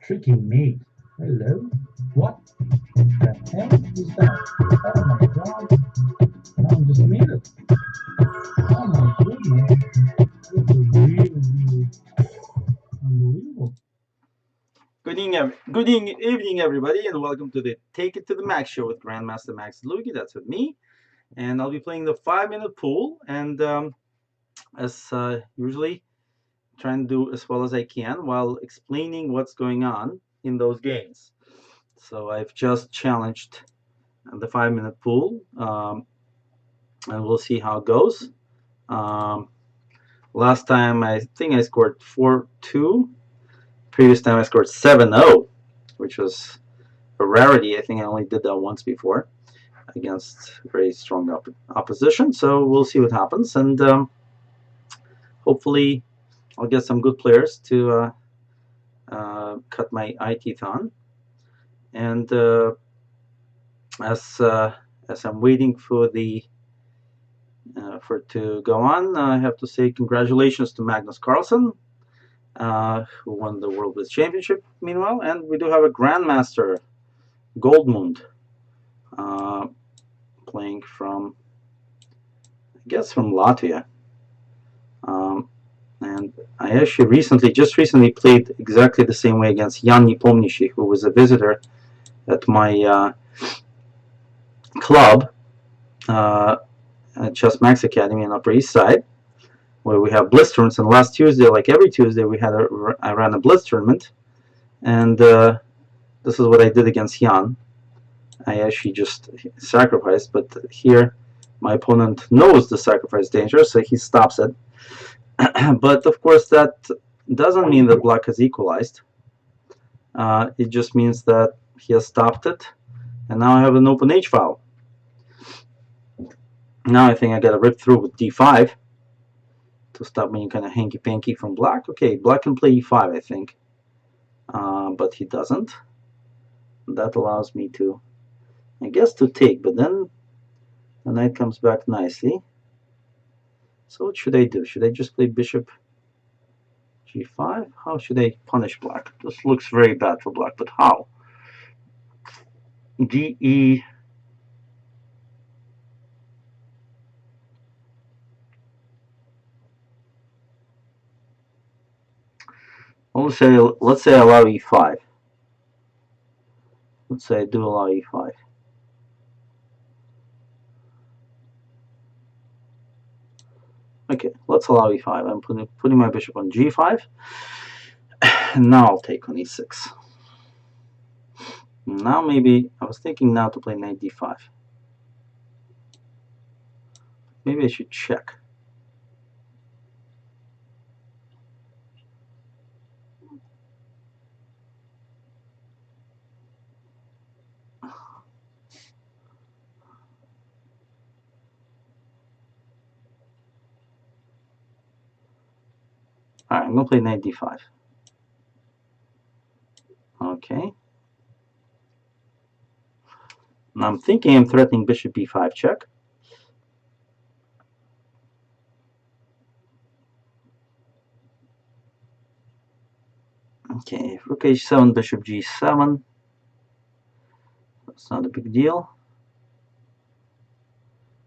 Tricky me. Hello? What the hell is that? Oh my god. Now I'm just muted. Oh my goodness. This is really, really unbelievable. Good evening, everybody, and welcome to the Take It to the Max show with Grandmaster Max Dlugy. That's with me, and I'll be playing the 5-minute pool. And as usually, trying to do as well as I can while explaining what's going on in those games. So I've just challenged the 5-minute pool, and we'll see how it goes. Um, Last time I think I scored 4-2. Previous time I scored 7-0, which was a rarity. I think I only did that once before against very strong opposition. So we'll see what happens, and hopefully I'll get some good players to cut my eye teeth on. And as I'm waiting for it to go on, I have to say congratulations to Magnus Carlsen, who won the World Blitz Championship. Meanwhile, and we do have a Grandmaster, Goldmund, playing from, I guess, from Latvia. And I actually just recently played exactly the same way against Jan Nepomniachtchi, who was a visitor at my club at Chess Max Academy in Upper East Side, where we have blitz tournaments. And last Tuesday, like every Tuesday, I ran a blitz tournament, and this is what I did against Jan. I actually just sacrificed, but here my opponent knows the sacrifice danger, so he stops it. But of course, that doesn't mean that black has equalized. It just means that he has stopped it, and now I have an open H file. Now I think I gotta rip through with D5 to stop any kind of hanky-panky from black. Okay, black can play E5, I think, but he doesn't. That allows me to, I guess, to take, but then the knight comes back nicely. So what should I do? Should I just play bishop G5? How should I punish black? This looks very bad for black, but how? DE. Well, let's say I allow E5. Let's say I do allow E5. Okay, let's allow E5. I'm putting my bishop on G5. And now I'll take on E6. Now maybe, I was thinking now to play knight D5. Maybe I should check. Alright, I'm going to play knight D5. Okay. Now I'm thinking I'm threatening bishop B5 check. Okay, rook H7, bishop G7. That's not a big deal.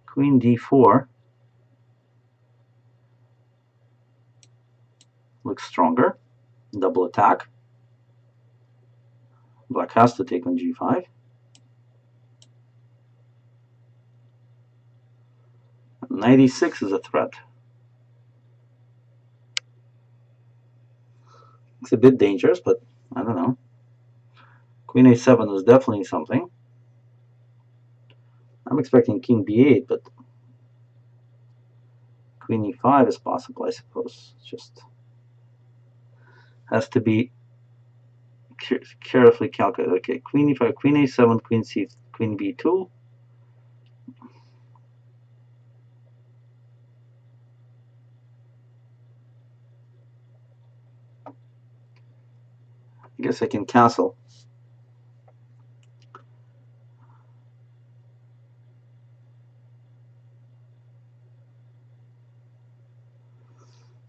Queen D4. Looks stronger. Double attack. Black has to take on G5. Knight E6 is a threat. It's a bit dangerous, but I don't know. Queen A7 is definitely something. I'm expecting King B8, but Queen E5 is possible, I suppose. It just has to be carefully calculated. Okay, Queen E5, Queen A7, Queen C, Queen B2. I guess I can castle.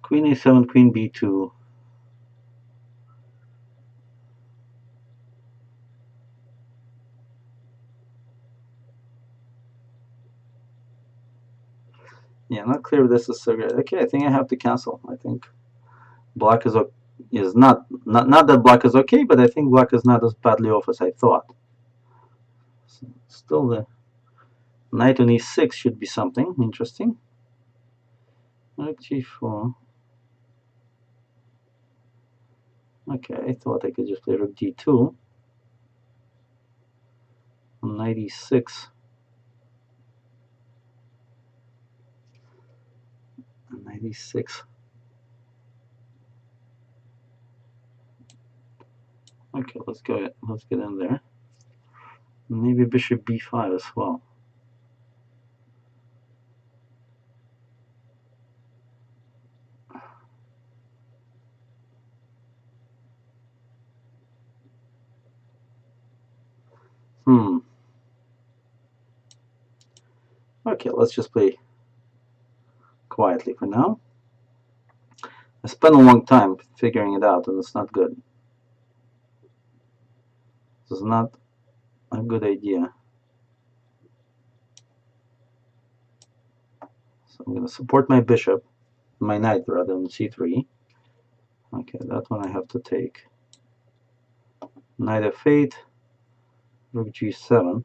Queen A7, Queen B2. Yeah, not clear if this is so great. Okay, I think I have to cancel. I think black is not that black is okay, but I think black is not as badly off as I thought. So still, the knight on e6 should be something interesting. Rook g4. Okay, I thought I could just play rook d2. Knight e6. Knight e6. Okay, let's go. Let's get in there. Maybe bishop b5 as well. Okay, let's just play quietly for now. I spent a long time figuring it out, and it's not good. This is not a good idea. So I'm going to support my bishop, my knight rather, on c3. Okay, that one I have to take. Knight f8, rook g7.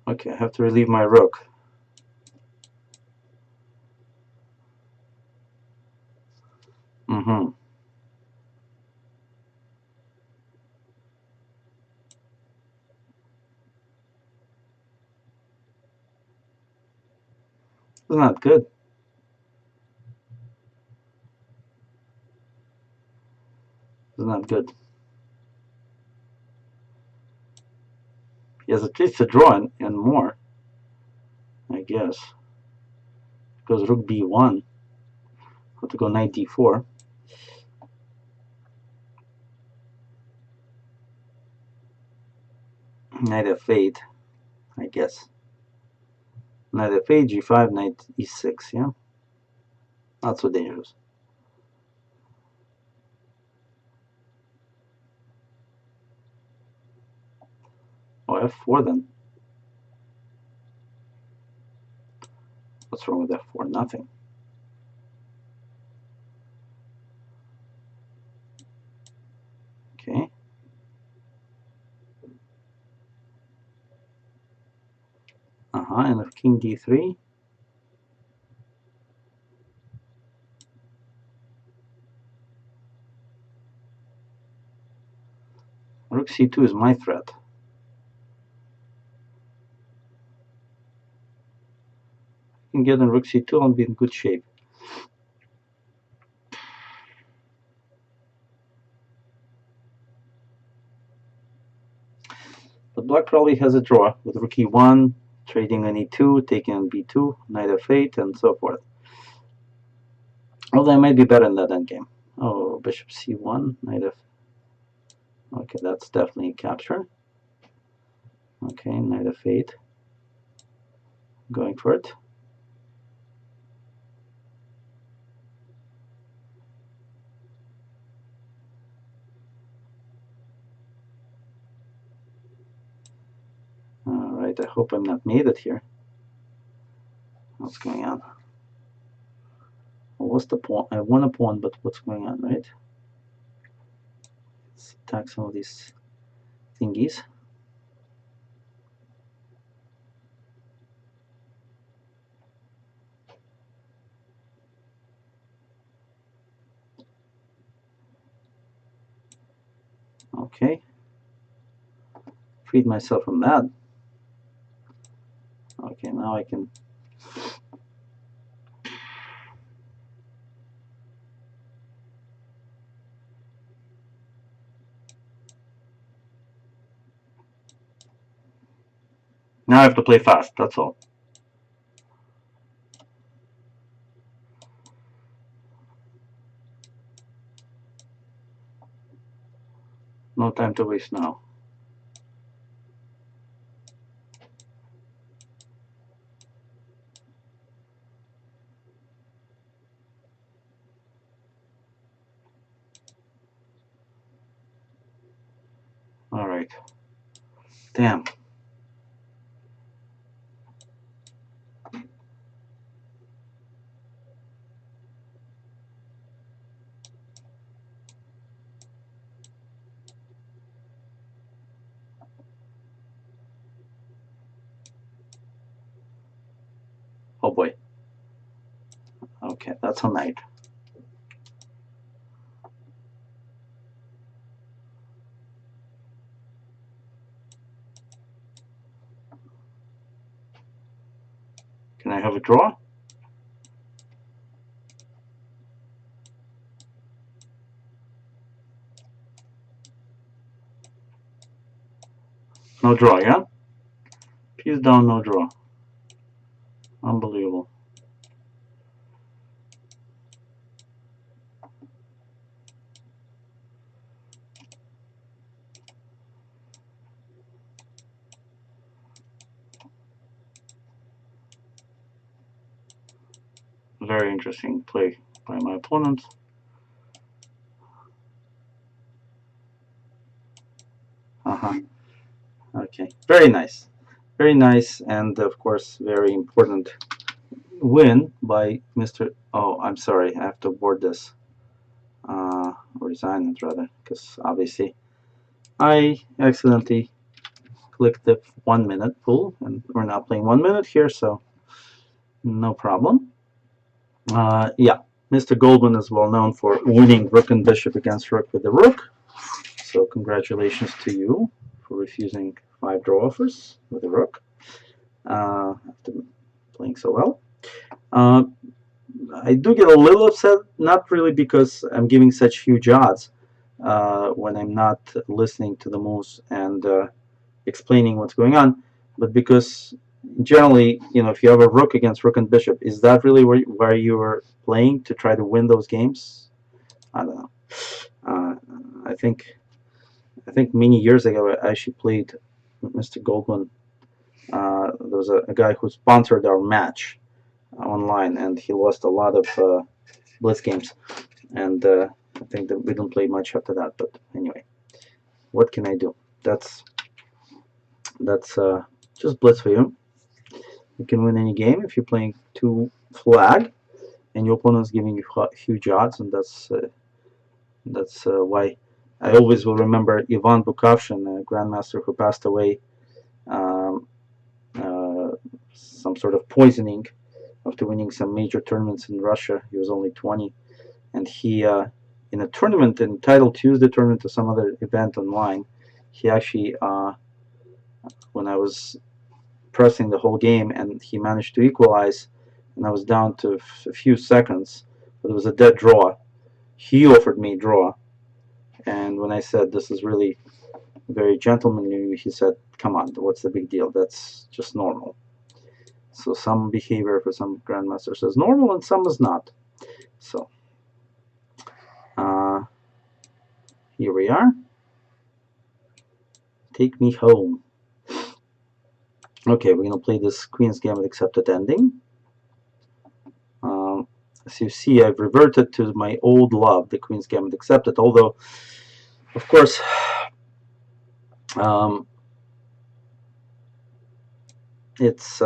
Okay, I have to relieve my rook. It's not good. It's not good. He has at least a draw and more, I guess. Because rook b1. Have to go knight d4. Knight f8, I guess. Knight f8, g5, knight e6, yeah? Not so dangerous. Oh, f4 then. What's wrong with f4? Nothing. Okay. And if king d3. Rook c2 is my threat. If I can get on rook c2, I'll be in good shape. But black probably has a draw with rook e1, trading on e2, taking on b2, knight f8, and so forth. Although I might be better in that endgame. Oh, bishop c1, knight f. Okay, that's definitely a capture. Okay, knight f8. Going for it. Alright, I hope I'm not mated here. What's going on? Well, what's the pawn? I won a pawn, but what's going on, right? Let's attack some of these thingies. Okay. Freed myself from that. Okay, now I can. Now I have to play fast, that's all. No time to waste now. Right. Damn. Oh boy. Okay, that's a knight. Can I have a draw? No draw, yeah? Piece down, no draw. Unbelievable. Very interesting play by my opponent. Uh-huh. Okay. Very nice. Very nice, and of course, very important win by Mr. Oh, I'm sorry. I have to board this. Resign it, rather, because obviously I accidentally clicked the 1 minute pool, and we're not playing 1 minute here, so no problem. Yeah, Mr. Goldman is well known for winning rook and bishop against rook with the rook. So congratulations to you for refusing 5 draw offers with the rook after playing so well. I do get a little upset, not really because I'm giving such huge odds when I'm not listening to the moves and explaining what's going on, but because generally, if you have a rook against rook and bishop, is that really where you are playing to try to win those games? I don't know. I think many years ago I actually played Mr. Goldman. There was a guy who sponsored our match online, and he lost a lot of blitz games, and I think that we didn't play much after that. But anyway, what can I do? That's just blitz for you. You can win any game if you're playing 2 flag, and your opponent's giving you huge odds, and that's why I always will remember Ivan Bukovshin, a grandmaster who passed away, um, some sort of poisoning after winning some major tournaments in Russia. He was only 20, and he in a tournament entitled Tuesday tournament or some other event online, he actually when I was pressing the whole game, and he managed to equalize, and I was down to a few seconds, but it was a dead draw. He offered me a draw, and when I said this is really very gentlemanly, he said, "Come on, what's the big deal? That's just normal." So some behavior for some grandmasters is normal, and some is not. So here we are. Take me home. Okay, we're gonna play this Queen's Gambit accepted ending. As you see, I've reverted to my old love, the Queen's Gambit accepted, although, of course, it's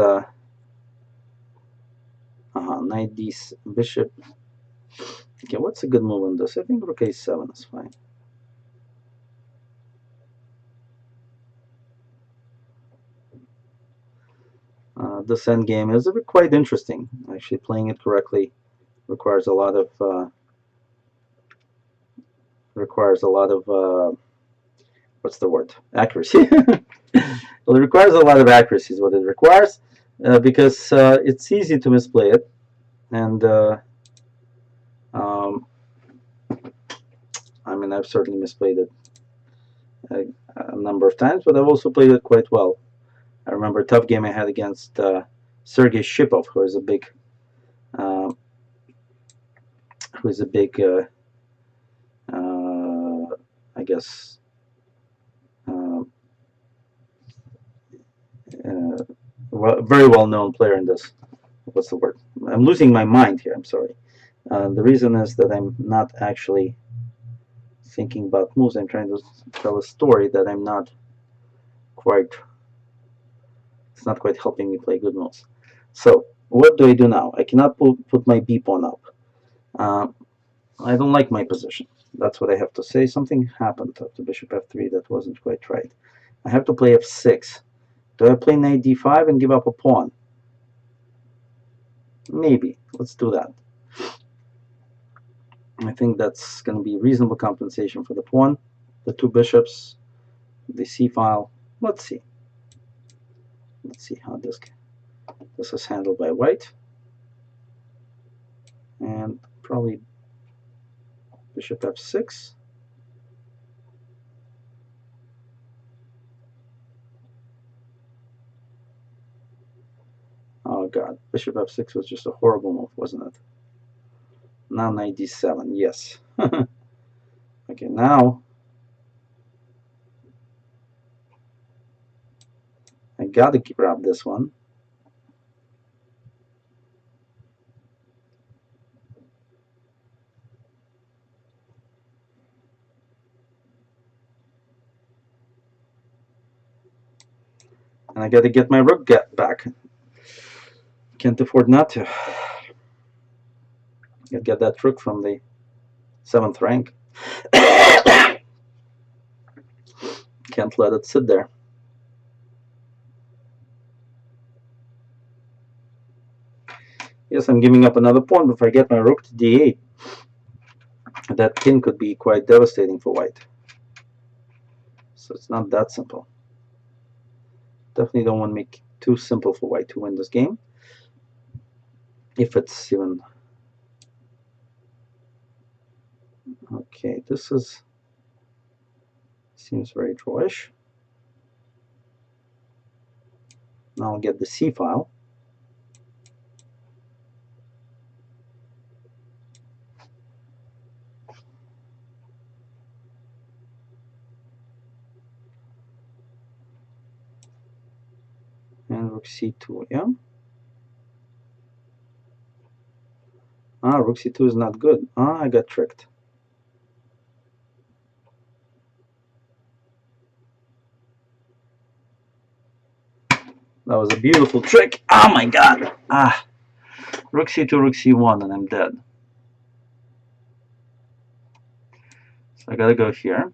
knight d bishop. Okay, what's a good move on this? I think rook a7 is fine. This endgame is quite interesting. Actually, playing it correctly requires a lot of what's the word? Accuracy. Well, it requires a lot of accuracy is what it requires, because it's easy to misplay it, and I mean, I've certainly misplayed it a number of times, but I've also played it quite well. I remember a tough game I had against Sergei Shipov, who is a big I guess, very well-known player in this. What's the word? I'm losing my mind here. I'm sorry. The reason is that I'm not actually thinking about moves. I'm trying to tell a story that I'm not quite, it's not quite helping me play good moves. So what do I do now? I cannot put my b pawn up. I don't like my position. That's what I have to say. Something happened after bishop f3 that wasn't quite right. I have to play f6. Do I play knight d5 and give up a pawn? Maybe. Let's do that. I think that's going to be reasonable compensation for the pawn, the two bishops, the c-file. Let's see. Let's see how this is handled by white. And probably bishop f6. Oh god, bishop f6 was just a horrible move, wasn't it? Now knight d7, yes. Okay, now I gotta grab this one. And I gotta get my rook back. Can't afford not to. Gotta get that rook from the 7th rank. Can't let it sit there. Yes, I'm giving up another pawn, but if I get my rook to d8, that king could be quite devastating for white. So it's not that simple. Definitely don't want to make it too simple for white to win this game. If it's even... Okay, this seems very drawish. Now I'll get the c-file. And rook c2, yeah? Ah, rook c2 is not good. Ah, I got tricked. That was a beautiful trick. Oh my god. Ah, rook c2, rook c1, and I'm dead. So I gotta go here.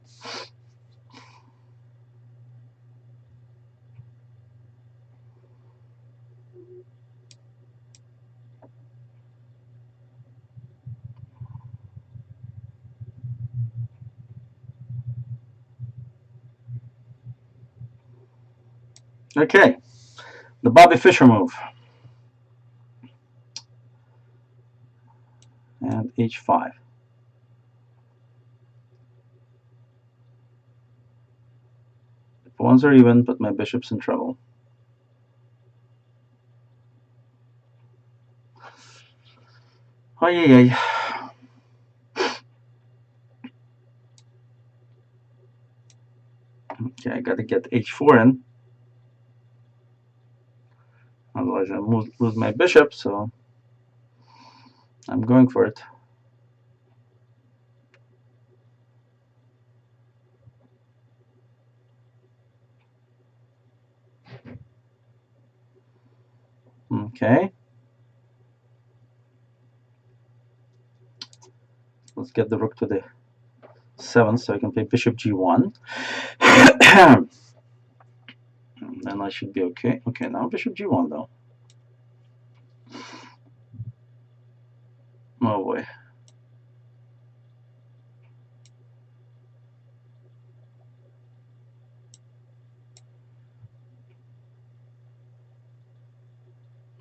Okay, the Bobby Fischer move. And h5. The pawns are even, but my bishop's in trouble. Oh yeah. Okay, I gotta get h4 in. Otherwise I lose my bishop, so I'm going for it. Okay. Let's get the rook to the 7th so I can play bishop g1. Then I should be okay. Okay, now bishop g1 though. Oh boy.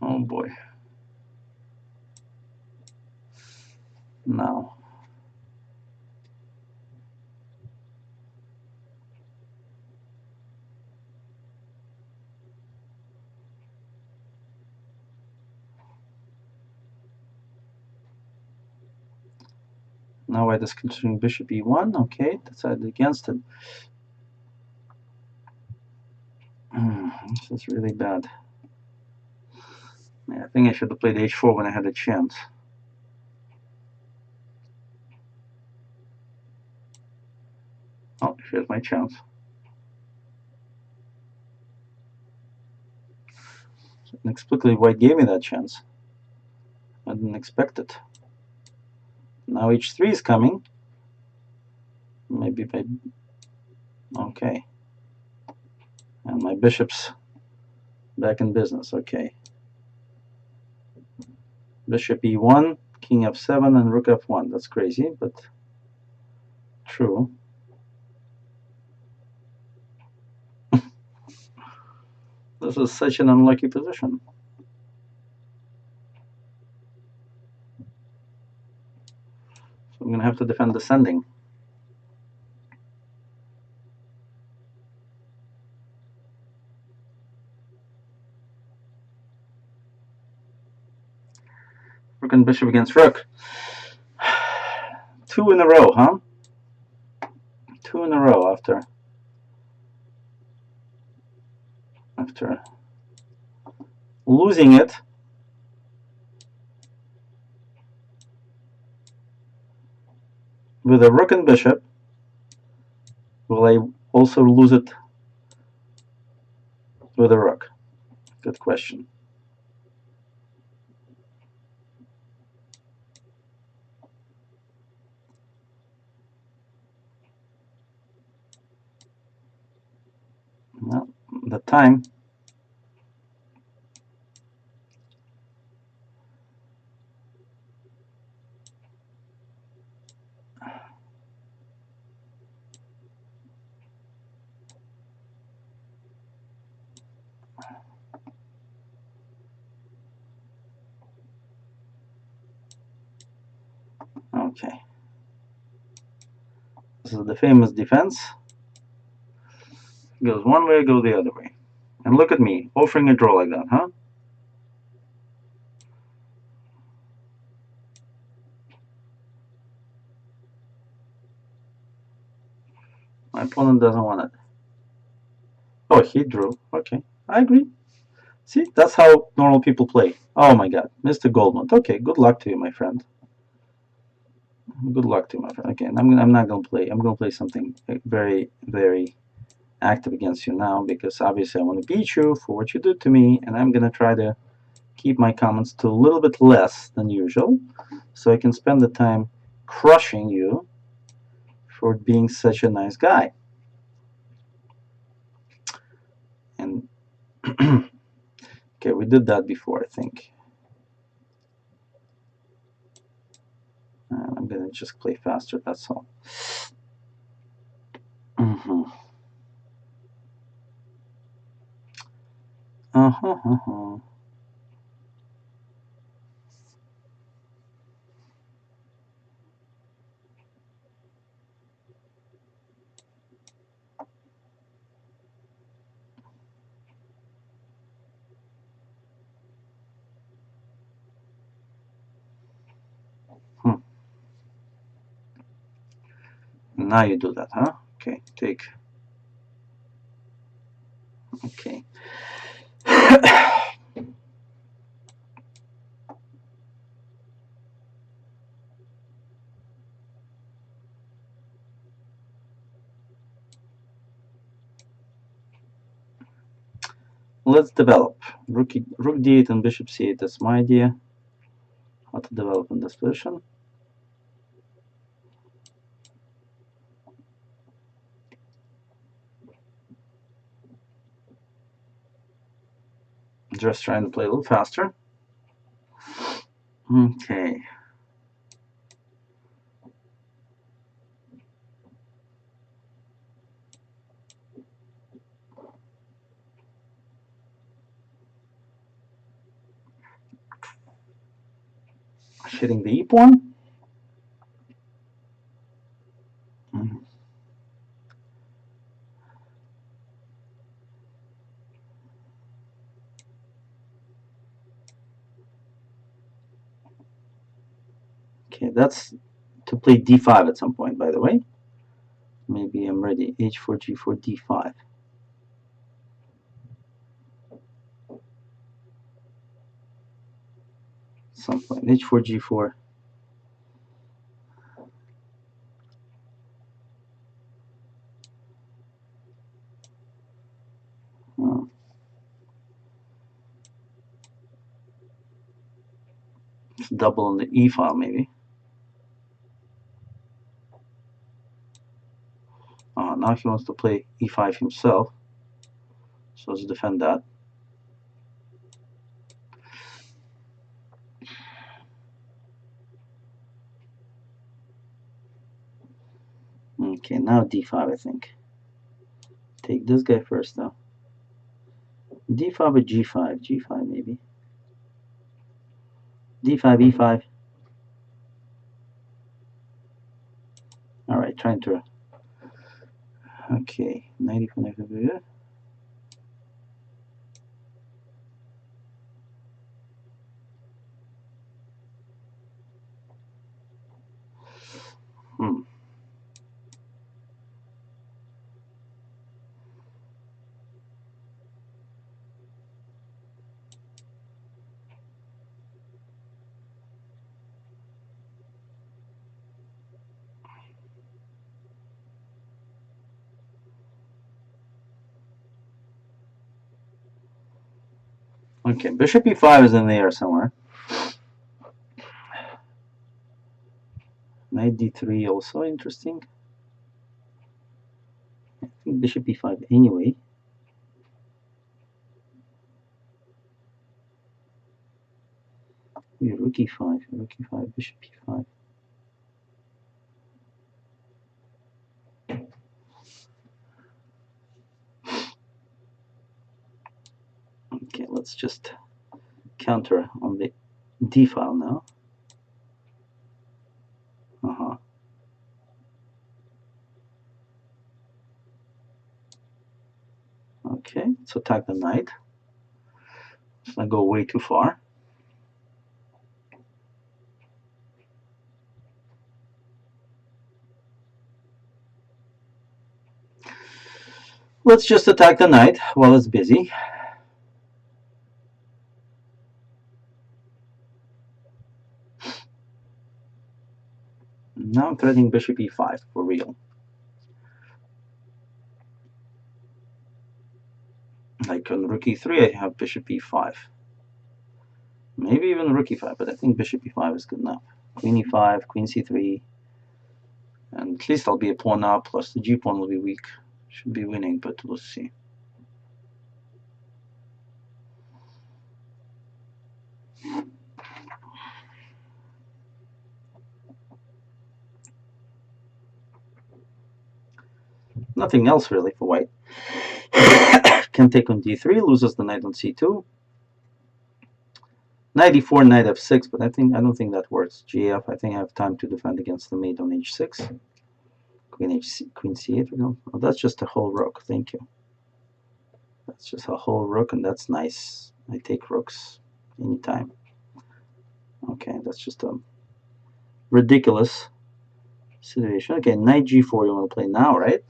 Oh boy. Now. Now I just continuing bishop e1. Okay, decided against it. This is really bad. Yeah, I think I should have played h4 when I had a chance. Oh, here's my chance. Inexplicably, white gave me that chance. I didn't expect it. Now h3 is coming. Maybe if I... Okay. And my bishop's back in business. Okay. Bishop e1, king f7, and rook f1. That's crazy, but true. This is such an unlucky position. So I'm going to have to defend descending. Rook and bishop against rook. 2 in a row, huh? 2 in a row after losing it. With a rook and bishop. Will I also lose it with a rook? Good question. Well, the time. Okay. This is the famous defense. It goes one way, go the other way. And look at me, offering a draw like that, huh? My opponent doesn't want it. Oh, he drew. Okay, I agree. See, that's how normal people play. Oh my god, Mr. Goldmont. Okay, good luck to you, my friend. Good luck to you, my friend. Okay, I'm not going to play. I'm going to play something very, very active against you now, because obviously I want to beat you for what you did to me, and I'm going to try to keep my comments to a little bit less than usual, so I can spend the time crushing you for being such a nice guy. And okay, we did that before, I think. And I'm gonna just play faster, that's all. Now you do that, huh? Okay, take. Okay. Let's develop. Rook d8 and bishop c8, that's my idea. How to develop in this position. Just trying to play a little faster. Okay. Hitting the e pawn. Okay, that's to play d5 at some point, by the way. Maybe I'm ready. h4, g4, d5. Some point. h4, g4. double on the e file maybe. Now he wants to play e5 himself, so let's defend that. Okay, now d5 I think. Take this guy first though. d5 or g5? g5 maybe. d5, e5. Alright, trying to... Okay, 94. Okay, bishop e5 is in the air somewhere. Knight d3 also interesting. I think bishop e5 anyway. Rook e5, rook e5, bishop e5. Okay, let's just counter on the d file now. Okay, let's attack the knight. Let's not go way too far. Let's just attack the knight while it's busy. Now I'm threatening bishop e5 for real. Like on rook e3 I have bishop e5. Maybe even rook e5, but I think bishop e5 is good enough. Queen e5, queen c3, and at least I'll be a pawn up, plus the g pawn will be weak. Should be winning, but we'll see. Nothing else really for white. Can take on d3, loses the knight on c2. Knight e4, knight f6, but I don't think that works. gf, I think I have time to defend against the mate on h6. Queen c8. Oh, that's just a whole rook. Thank you. That's just a whole rook, and that's nice. I take rooks anytime. Okay, that's just a ridiculous situation. Okay, knight g4 you want to play now, right?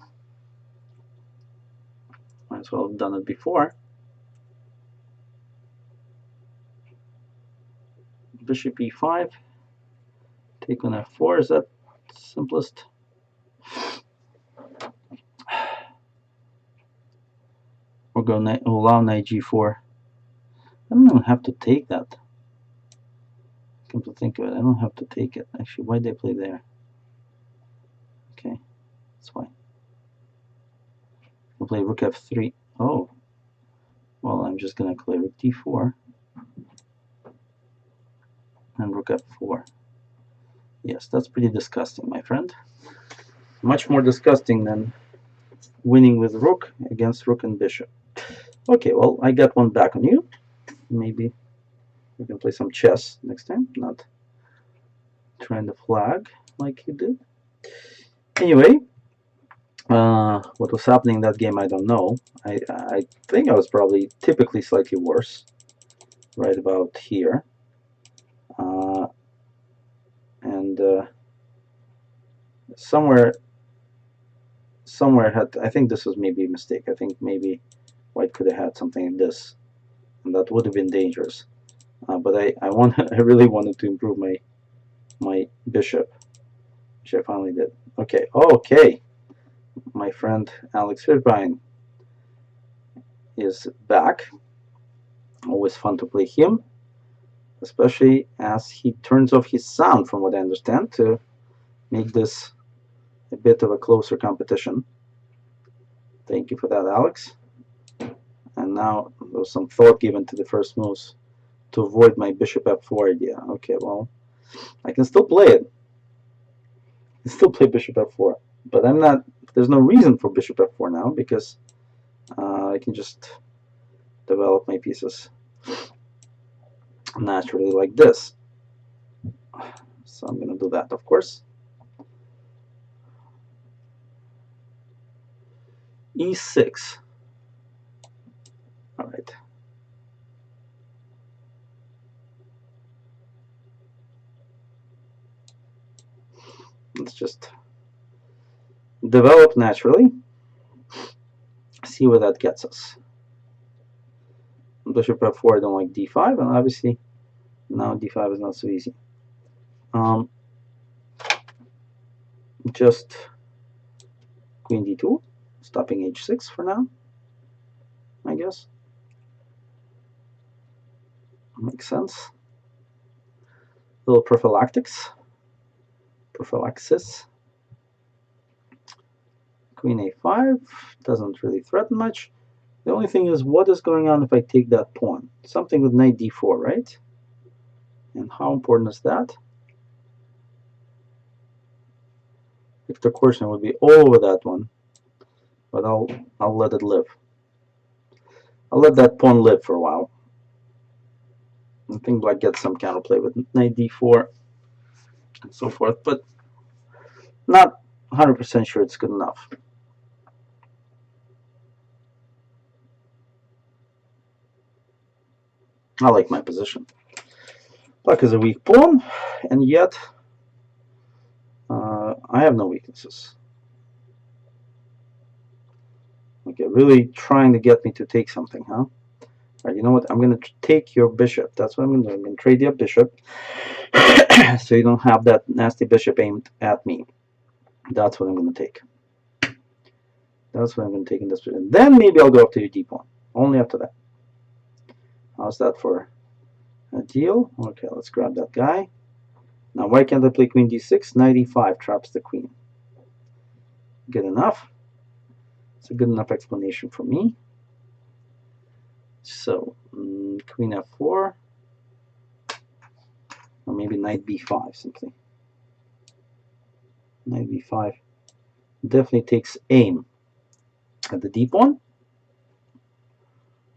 Might as well have done it before. Bishop e5. Take on f4. Is that simplest? Or go allow knight g4. I don't even have to take that. Come to think of it, I don't have to take it. Actually, why'd they play there? Okay, that's fine. We'll play rook f3. Oh, well, I'm just going to play rook d4 and rook f4. Yes, that's pretty disgusting, my friend. Much more disgusting than winning with rook against rook and bishop. Okay, well, I got one back on you. Maybe we can play some chess next time, not trying to flag like you did. Anyway, what was happening in that game, I don't know. I think I was probably typically slightly worse, right about here. And somewhere had, I think this was maybe a mistake. I think maybe white could have had something like this, and that would have been dangerous. But I really wanted to improve my bishop, which I finally did. Okay, okay. My friend Alex Fishbein is back. Always fun to play him. especially as he turns off his sound, from what I understand, to make this a bit of a closer competition. Thank you for that, Alex. And now there was some thought given to the first moves to avoid my bishop f4 idea. Okay, well, I can still play it. I can still play bishop f4, but I'm not. There's no reason for bishop f4 now because I can just develop my pieces naturally like this. So I'm going to do that, of course. e6. All right. Let's just develop naturally. See where that gets us. Bishop f4, I don't like d5, and obviously now d5 is not so easy. Just queen d2, stopping h6 for now, I guess. Makes sense. Little prophylaxis. Queen a5 doesn't really threaten much. The only thing is, what is going on if I take that pawn? Something with knight d4, right? And how important is that? Victor Korsun would be all over that one, but I'll let it live. I'll let that pawn live for a while. I think black gets some counterplay with knight d4 and so forth, but not 100% sure it's good enough. I like my position. Black is a weak pawn, and yet I have no weaknesses. Okay, really trying to get me to take something, huh? All right, you know what? I'm going to take your bishop. That's what I'm going to do. I'm going to trade your bishop so you don't have that nasty bishop aimed at me. That's what I'm going to take. That's what I'm going to take in this position. Then maybe I'll go up to your d pawn. Only after that. How's that for a deal? Okay, let's grab that guy. Now, why can't I play queen d6? Knight e5 traps the queen. Good enough. It's a good enough explanation for me. So, queen f4, or maybe knight b5 simply. Knight b5 definitely takes aim at the d pawn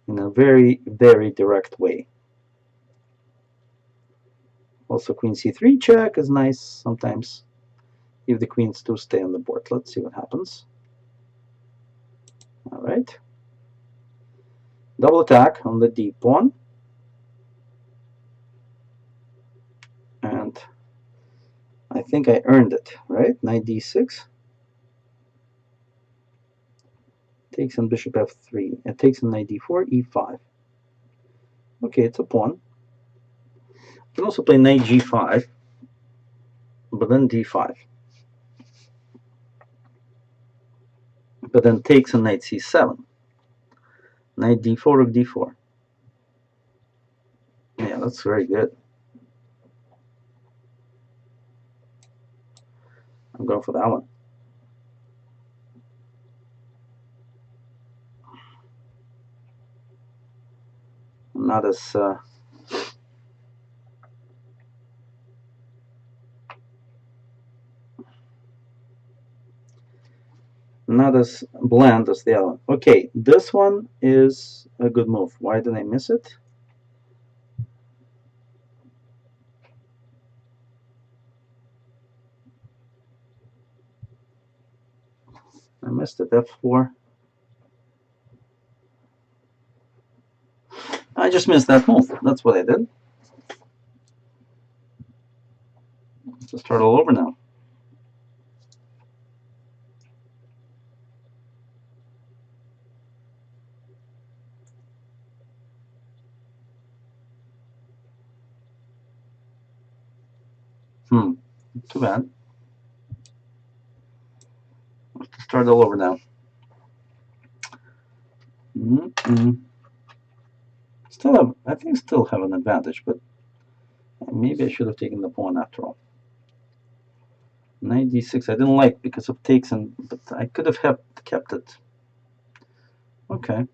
in a very, very direct way. Also, queen c3 check is nice sometimes if the queens do stay on the board. Let's see what happens. All right. Double attack on the d pawn. And I think I earned it, right? Knight d6. Takes on bishop f3. It takes on knight d4, e5. Okay, it's a pawn. I can also play knight g5, but then d5. But then takes on knight c7. Knight d4 or d4. Yeah, that's very good. I'm going for that one. Not as not as bland as the other one. Okay, this one is a good move. Why did I miss it? I missed it. F4. I just missed that move. That's what I did. Let's start all over now. Too bad. Let's start all over now. Still have, I think, still have an advantage, but Maybe I should have taken the pawn after all. Knight d6 I didn't like because of takes, but I could have kept it. Okay.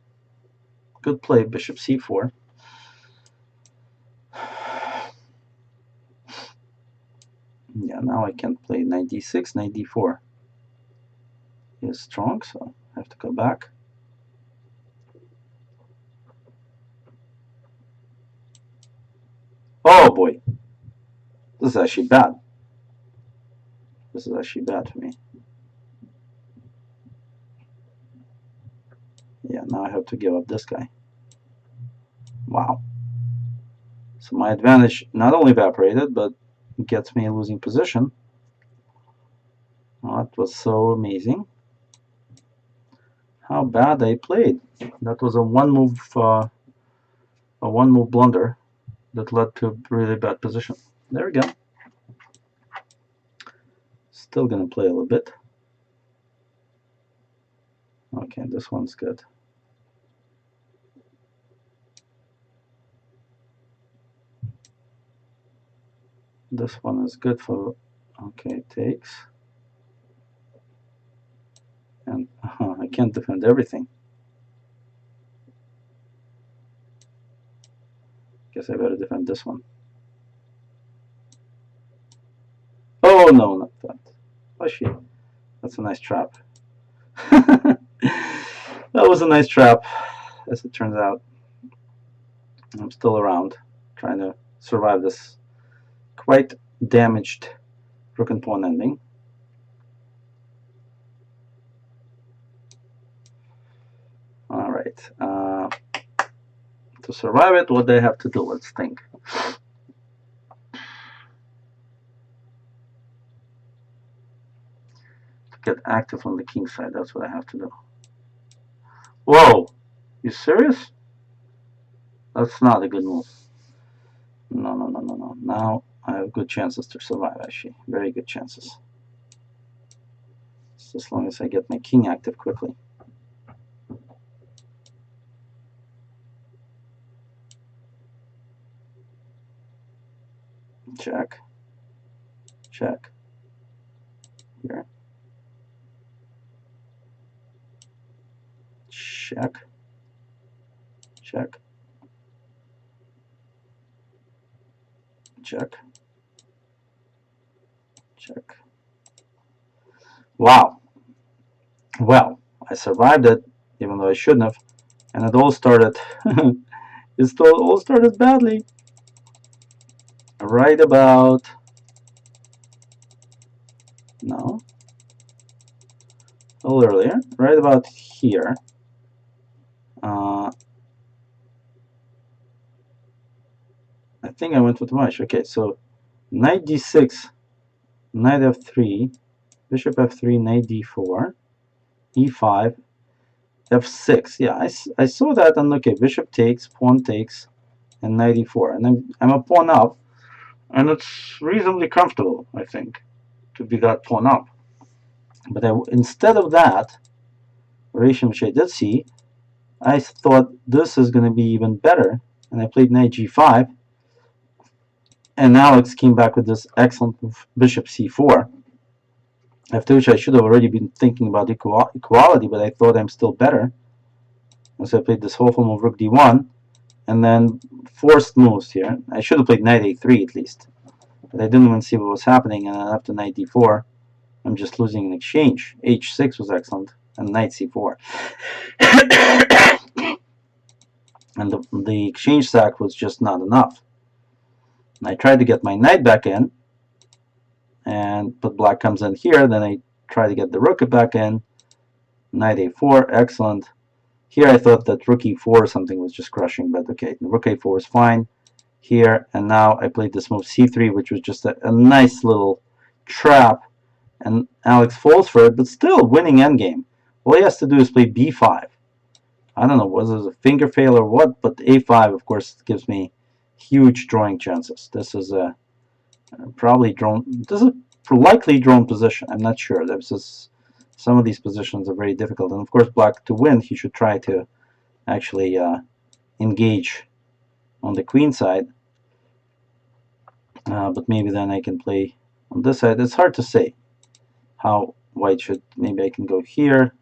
Good play, bishop c4. Yeah, now I can't play knight d6, knight d4. He is strong, so I have to go back. Oh boy. This is actually bad. This is actually bad for me. Yeah, now I have to give up this guy. Wow. So my advantage not only evaporated, but gets me a losing position. Oh, that was so amazing. How bad I played. That was a one-move blunder that led to a really bad position. There we go. Still gonna play a little bit. Okay, this one's good. This one is good for, okay, takes. And I can't defend everything. Guess I better defend this one. Oh no, not that. Oh shit, that's a nice trap. That was a nice trap, as it turns out. I'm still around, trying to survive this quite damaged rook and pawn ending. All right. To survive it, what do I have to do? Let's think. To get active on the king side, that's what I have to do. Whoa! You serious? That's not a good move. No, no, no, no, no. Now I have good chances to survive, actually. Very good chances. Just as long as I get my king active quickly. Check. Check. Here. Check. Check. Check. Check. Wow. Well, I survived it, even though I shouldn't have. And it all started all started badly. Right about no. A little earlier. Right about here. I think I went with too much. Okay, so knight d6, knight f3, bishop f3, knight d4, e5, f6. Yeah, I saw that, and okay, bishop takes, pawn takes, and knight e4. And I'm a pawn up, and it's reasonably comfortable, I think, to be that pawn up. But instead of that variation, which I did see, I thought this is going to be even better, and I played knight g5. And Alex came back with this excellent move, bishop c4. After which I should have already been thinking about equality, but I thought I'm still better. And so I played this awful move, rook d1, and then forced moves here. I should have played knight a3 at least, but I didn't even see what was happening, and then after knight d4, I'm just losing an exchange. h6 was excellent, and knight c4. And the exchange sack was just not enough. And I tried to get my knight back in, but black comes in here. Then I try to get the rook back in. Knight a4, excellent. Here I thought that rook e4 or something was just crushing, but okay, rook a4 is fine here. And now I played this move c3, which was just a nice little trap. And Alex falls for it, but still winning endgame. All he has to do is play b5. I don't know, was it a finger fail or what, but a5, of course, gives me huge drawing chances. This is a probably drawn. This is a likely drawn position. I'm not sure. Some of these positions are very difficult, and of course, black to win, he should try to actually engage on the queen side. But maybe then I can play on this side. It's hard to say how white should. Maybe I can go here,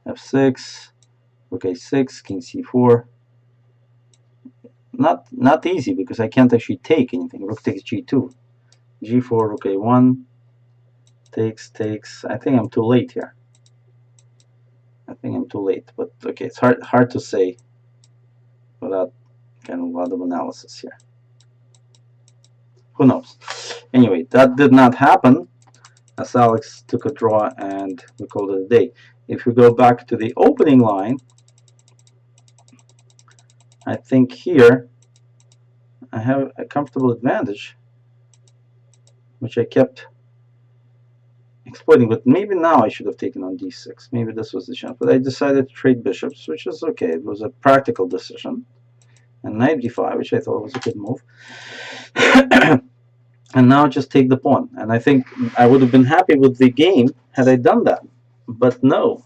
f6, rook a6, king c4. Not easy because I can't actually take anything. Rook takes g2, g4, rook a1, takes. I think I'm too late here. I think I'm too late, but okay, it's hard to say without kind of a lot of analysis here. Who knows? Anyway, that did not happen, as Alex took a draw and we called it a day. If we go back to the opening line, I think here I have a comfortable advantage, which I kept exploiting, but maybe now I should have taken on d6. Maybe this was the chance, but I decided to trade bishops, which is okay. It was a practical decision. And knight d5, which I thought was a good move. And now just take the pawn. And I think I would have been happy with the game had I done that. But no.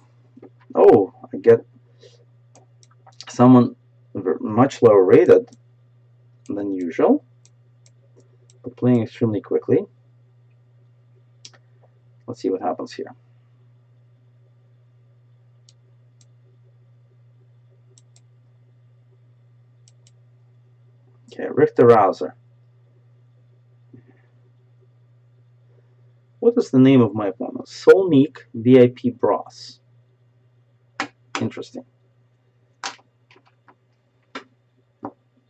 Oh, I get someone much lower rated than usual, but playing extremely quickly. Let's see what happens here. Okay, Richter Rouser. What is the name of my opponent? Solmeek VIP Bros. Interesting.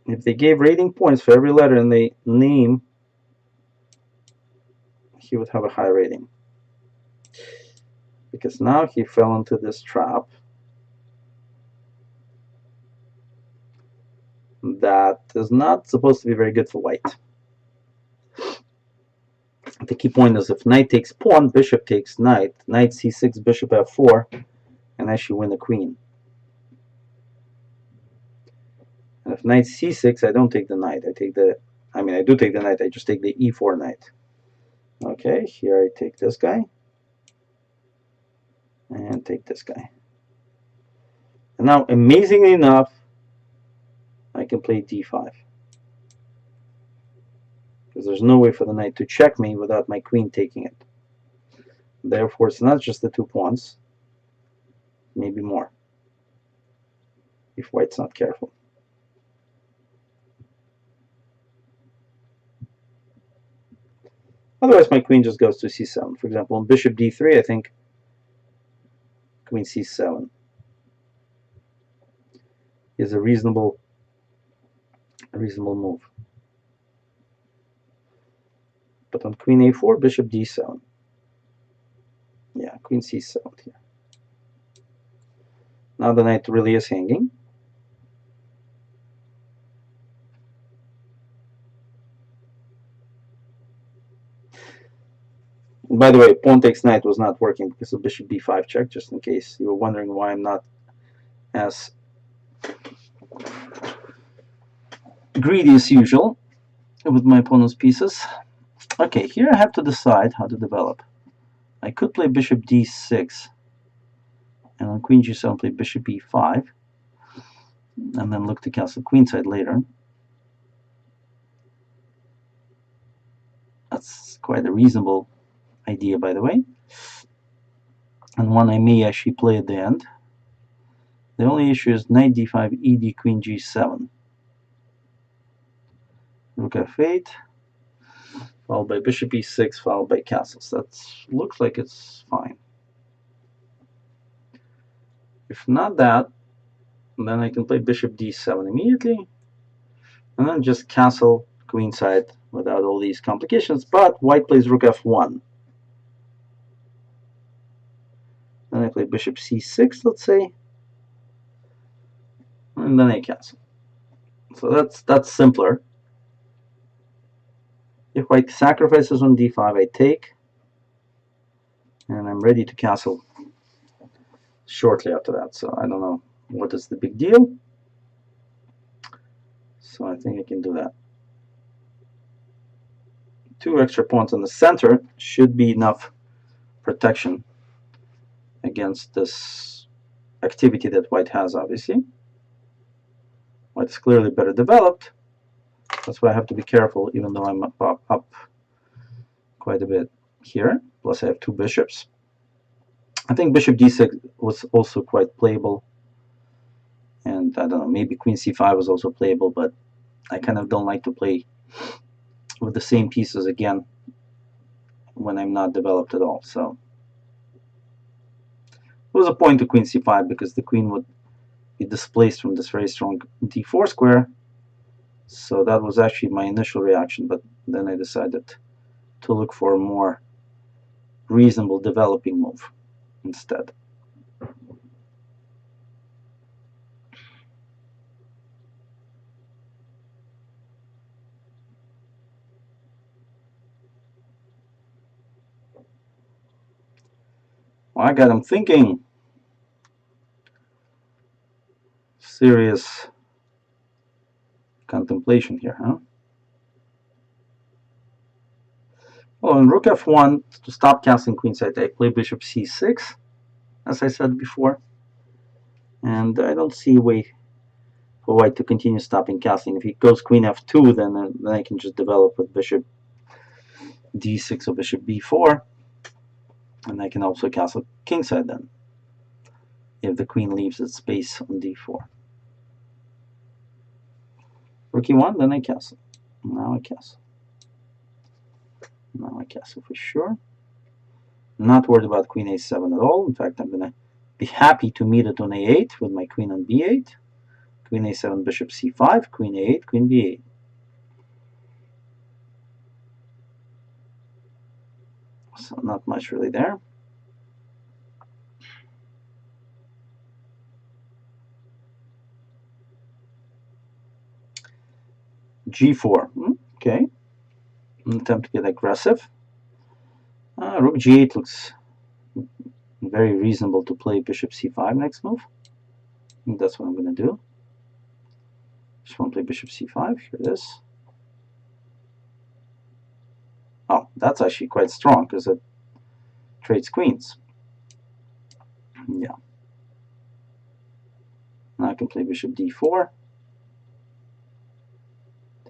If they gave rating points for every letter in the name, he would have a high rating. Because now he fell into this trap that is not supposed to be very good for white. The key point is if knight takes pawn, bishop takes knight, knight c6, bishop f4, and I should win the queen. And if knight c6, I don't take the knight. I do take the knight, I just take the e4 knight. Okay, here I take this guy, and take this guy. And now, amazingly enough, I can play d5. Because there's no way for the knight to check me without my queen taking it. Therefore, it's not just the 2 pawns, maybe more, if white's not careful. Otherwise, my queen just goes to c7. For example, on bishop d3, I think queen c7 is a reasonable move. But on queen a4, bishop d7. Yeah, queen c7 here. Now the knight really is hanging. By the way, pawn takes knight was not working because of bishop b5 check, just in case you were wondering why I'm not as greedy as usual with my opponent's pieces. Okay, here I have to decide how to develop. I could play bishop d6, and on queen g7 play bishop e5, and then look to castle queenside later. That's quite a reasonable idea, by the way, and one I may actually play at the end. The only issue is knight d5, ed, queen g7, rook f8, followed by bishop e6, followed by castles. That looks like it's fine. If not that, then I can play bishop d7 immediately, and then just castle queenside without all these complications. But white plays rook f1. Then I play bishop c6, let's say, and then I castle. So that's simpler. If white sacrifices on d5, I take, and I'm ready to castle shortly after that. So I don't know what is the big deal. So I think I can do that. 2 extra pawns in the center should be enough protection against this activity that white has, obviously. White is clearly better developed, That's why I have to be careful, even though I'm up quite a bit here. Plus I have two bishops. I think bishop d6 was also quite playable. And I don't know, maybe queen c5 was also playable, but I kind of don't like to play with the same pieces again when I'm not developed at all. So there was a point to queen c5 because the queen would be displaced from this very strong d4 square. So that was actually my initial reaction, but then I decided to look for a more reasonable developing move instead. Well, I got him thinking. Serious contemplation here, huh? Well, in rook f1, to stop castling queenside, I play bishop c6, as I said before. And I don't see a way for white to continue stopping castling. If he goes queen f2, then I can just develop with bishop d6 or bishop b4. And I can also castle kingside then, if the queen leaves its space on d4. Rook e1, then I castle. Now I castle. Now I castle for sure. Not worried about queen a7 at all. In fact, I'm going to be happy to meet it on a8 with my queen on b8. Queen a7, bishop c5, queen a8, queen b8. So not much really there. g4. Okay. An attempt to get aggressive. Rook g8 looks very reasonable to play bishop c5 next move. I think that's what I'm going to do. Just want to play bishop c5. Here it is. Oh, that's actually quite strong because it trades queens. Yeah. Now I can play bishop d4.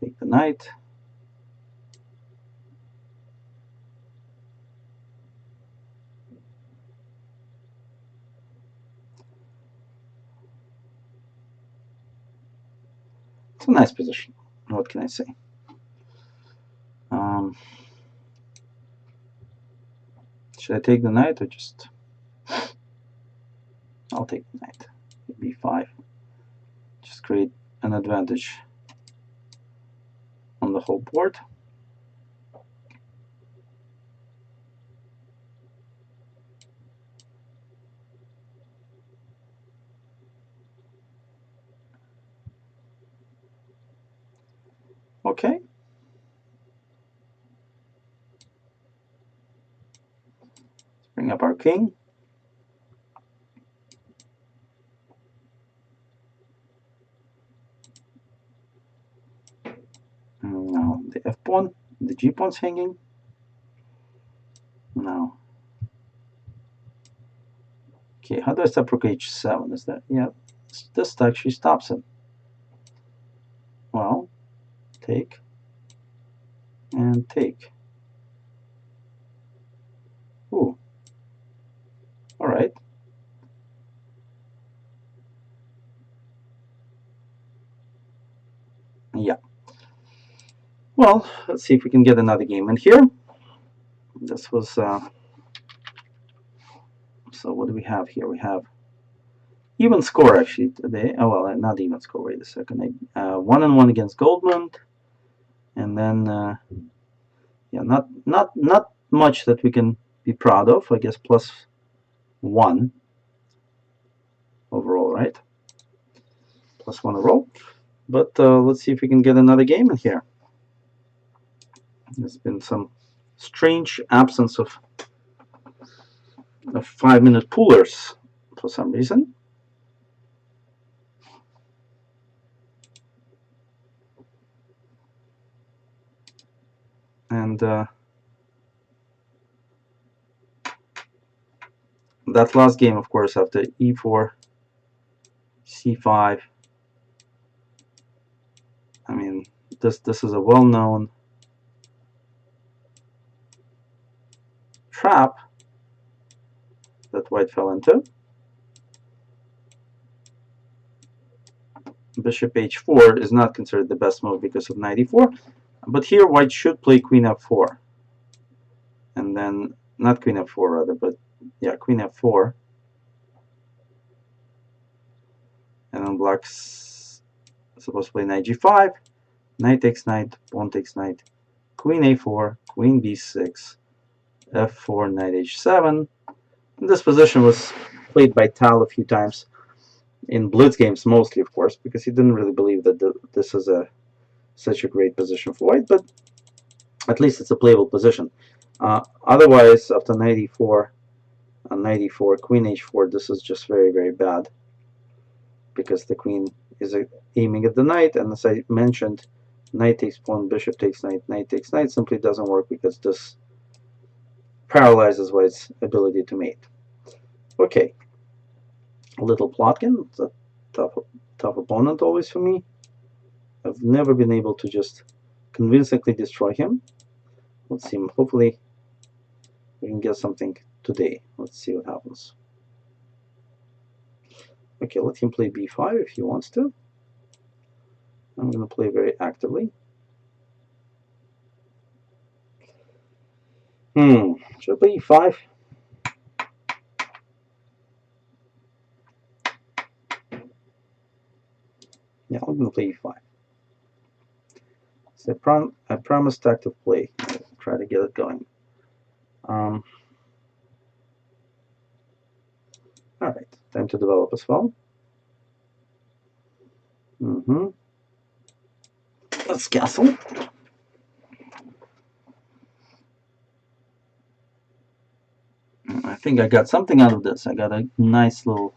Take the knight. It's a nice position. What can I say? Should I take the knight or just... I'll take the knight. b5. Just create an advantage on the whole board. Okay. Let's bring up our king. Now the f pawn, the g pawn's hanging. Now, okay, how do I stop rook h7? Is that, yeah, this actually stops it. Well, take and take. Ooh, all right. Yeah. Well, let's see if we can get another game in here. This was, so what do we have here? We have even score actually today. Oh, well, not even score, wait a second. 1-1 against Goldmund. And then, yeah, not much that we can be proud of. I guess +1 overall, right? +1 overall. But let's see if we can get another game in here. There's been some strange absence of 5-minute poolers for some reason. And that last game, of course, after e4, c5, I mean, this is a well-known trap that white fell into. Bishop h4 is not considered the best move because of knight e4, but here white should play queen f4, and then not queen f4 rather, but yeah, queen f4, and then black's supposed to play knight g5, knight takes knight, pawn takes knight, queen a4, queen b6, f4, knight h7. And this position was played by Tal a few times in blitz games, mostly of course, because he didn't really believe that this is such a great position for white, but at least it's a playable position. Otherwise, after knight e4, knight e4, queen h4, this is just very, very bad, because the queen is aiming at the knight, and as I mentioned, knight takes pawn, bishop takes knight, knight takes knight simply doesn't work because this paralyzes white's ability to mate. Okay, little Plotkin, it's a tough opponent always for me. I've never been able to just convincingly destroy him. Let's see, hopefully we can get something today. Let's see what happens. Okay, let him play b5 if he wants to. I'm going to play very actively. Should I play e5? Yeah, I'm going to play e5. So I promised active play. I'll try to get it going. Alright, time to develop as well. Let's castle. I think I got something out of this. I got a nice little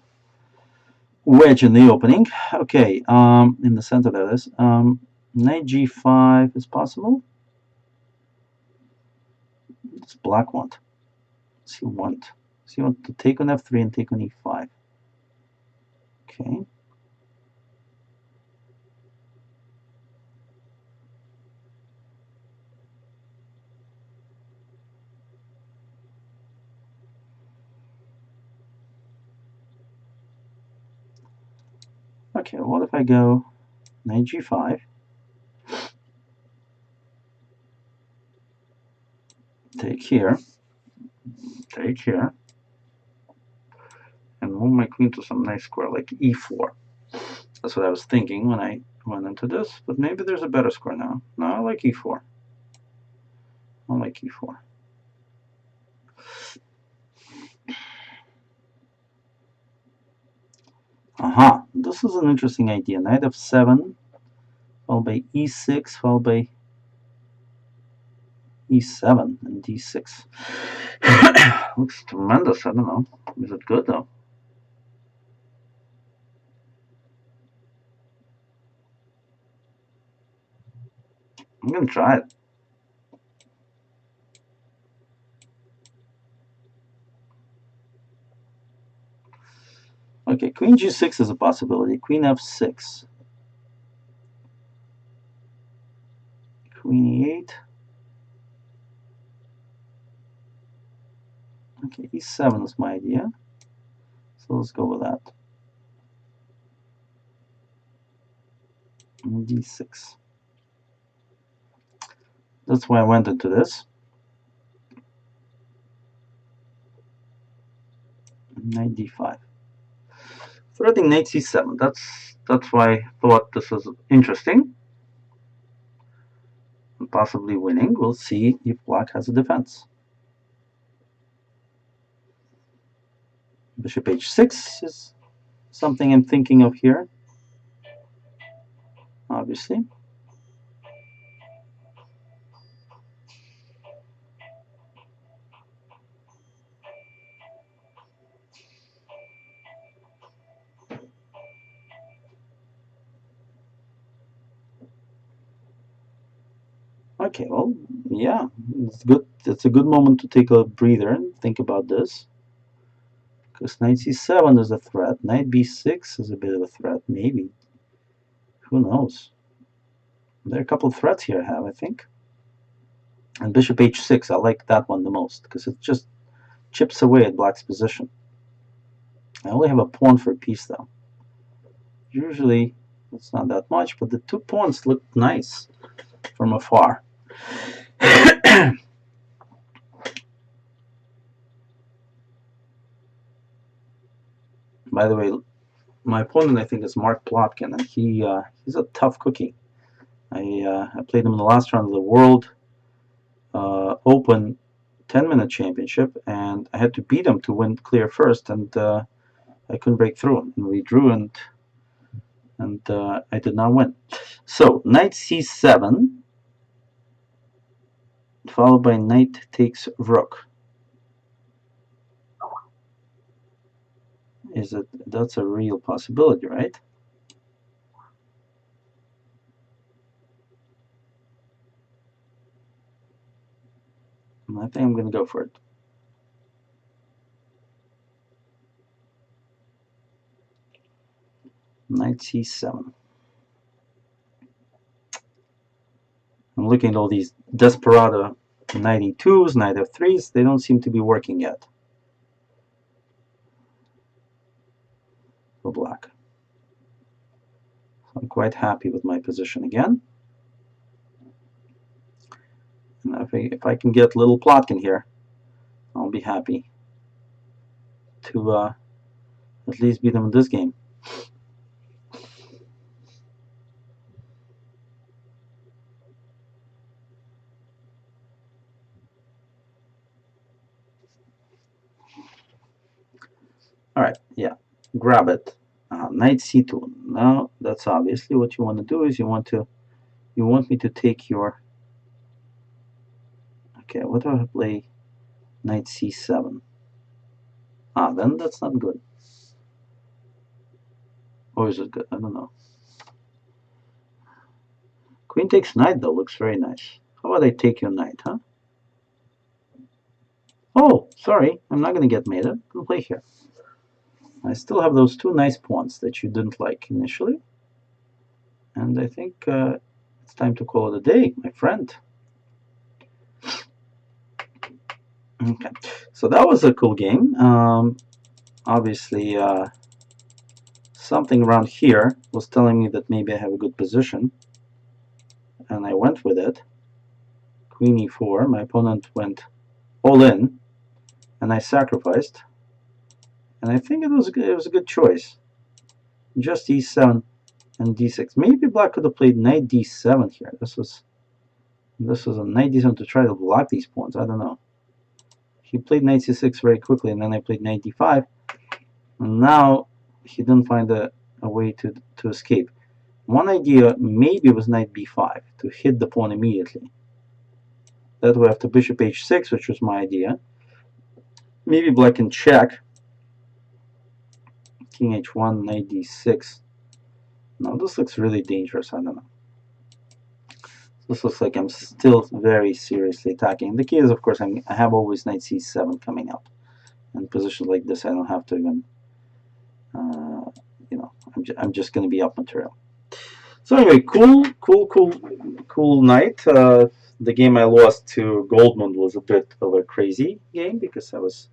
wedge in the opening. Okay, in the center that is. Knight g5 is possible. It's black want. Does he want? Does he want to take on f3 and take on e5? Okay. Okay, what if I go knight g5, take here, and move my queen to some nice square like e4. That's what I was thinking when I went into this, but maybe there's a better square now. No, I like e4. I like e4. Aha, this is an interesting idea. Knight f7, followed by e6, followed by e7 and d6. Looks tremendous. I don't know. Is it good though? I'm gonna try it. Okay, queen g6 is a possibility. Queen f6. Queen e8. Okay, e7 is my idea. So let's go with that. And d6. That's why I went into this. Knight d5. Threatening knight c7. That's why I thought this was interesting. And possibly winning. We'll see if black has a defense. Bishop h6 is something I'm thinking of here. Obviously. Okay, well, yeah, it's good. It's a good moment to take a breather and think about this. Because knight c7 is a threat. Knight b6 is a bit of a threat, maybe. Who knows? There are a couple of threats here I have, I think. And bishop h6, I like that one the most, because it just chips away at black's position. I only have a pawn for a piece, though. Usually, it's not that much, but the 2 pawns look nice from afar. By the way, my opponent, I think, is Mark Plotkin, and he's a tough cookie. I played him in the last round of the World Open 10-minute championship, and I had to beat him to win clear first, and I couldn't break through him. And we drew, and I did not win. So knight c7, followed by knight takes rook. That's a real possibility, right? And I think I'm going to go for it. Knight c7. I'm looking at all these desperado knight e2s, knight f3s. They don't seem to be working yet for black. So I'm quite happy with my position again. And if I can get little Plotkin here, I'll be happy to at least beat him in this game. All right, yeah, grab it. Knight c2. Now that's obviously what you want to do is you want me to take your. Okay, what do I play? Knight c7. Then that's not good. Or is it good? I don't know. Queen takes knight, though, looks very nice. How about I take your knight, huh? Oh, sorry, I'm not going to get mated. I'm going to play here. I still have those 2 nice pawns that you didn't like initially. And I think it's time to call it a day, my friend. Okay, so that was a cool game. Obviously, something around here was telling me that maybe I have a good position. And I went with it. Queen e4. My opponent went all in. And I sacrificed. And I think it was a good choice. Just e7 and d6. Maybe black could have played knight d7 here. This was a knight d7 to try to block these pawns. I don't know. He played knight c6 very quickly, and then I played knight d5. And now he didn't find a way to escape. One idea maybe was knight b5 to hit the pawn immediately. That way after bishop h6, which was my idea. Maybe black can check. King h1, knight d6. No, this looks really dangerous. I don't know. This looks like I'm still very seriously attacking. The key is, of course, I have always knight c7 coming up. In positions like this, I don't have to even, I'm just going to be up material. So anyway, cool night. The game I lost to Goldman was a bit of a crazy game because I was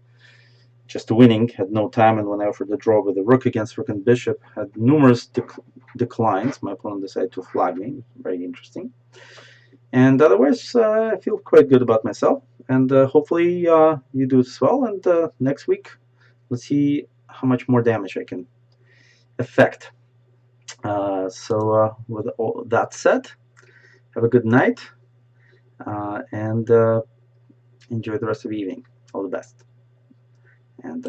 just winning, had no time, and when I offered the draw with the rook against rook and bishop, had numerous declines. My opponent decided to flag me. Very interesting. And otherwise, I feel quite good about myself, and hopefully you do as well. And next week, let's see how much more damage I can effect. So with all that said, have a good night, and enjoy the rest of the evening. All the best, and